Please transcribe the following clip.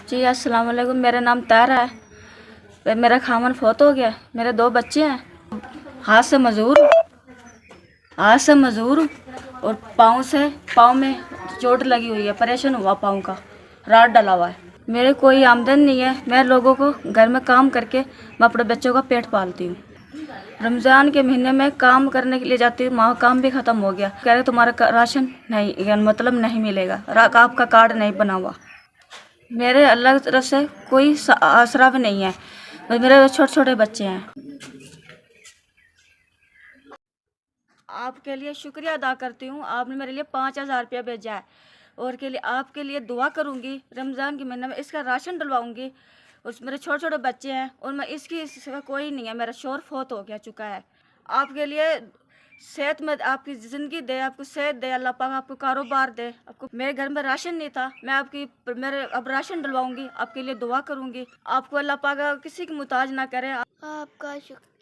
जी अस्सलाम वालेकुम। मेरा नाम तारा है। मेरा खामन फौत हो गया। मेरे 2 बच्चे हैं। हाथ से मजदूर हूँ और पाँव में चोट लगी हुई है। ऑपरेशन हुआ पाँव का, राड डला हुआ है। मेरे कोई आमदन नहीं है। मैं लोगों को घर में काम करके मैं अपने बच्चों का पेट पालती हूँ। रमज़ान के महीने में काम करने के लिए जाती हूँ, वहाँ काम भी ख़त्म हो गया। कह रहे तुम्हारा राशन नहीं, मतलब नहीं मिलेगा, आपका कार्ड नहीं बना हुआ। मेरे अल्लाह की तरफ से कोई आसरा भी नहीं है। मेरे छोटे छोटे बच्चे हैं। आपके लिए शुक्रिया अदा करती हूँ। आपने मेरे लिए 5,000 रुपया भेजा है और के लिए आपके लिए दुआ करूँगी। रमज़ान के महीने में इसका राशन डलवाऊँगी। उस मेरे छोटे छोटे बच्चे हैं और मैं इसका कोई नहीं है। मेरा शोर फौत हो गया चुका है। आपके लिए सेहत में आपकी ज़िंदगी दे, आपको सेहत दे अल्लाह पाक, आपको कारोबार दे। आपको मेरे घर में राशन नहीं था, मैं मेरे अब राशन डलवाऊँगी। आपके लिए दुआ करूँगी। आपको अल्लाह पाक किसी की मुताज ना करे। आपका शुक्र।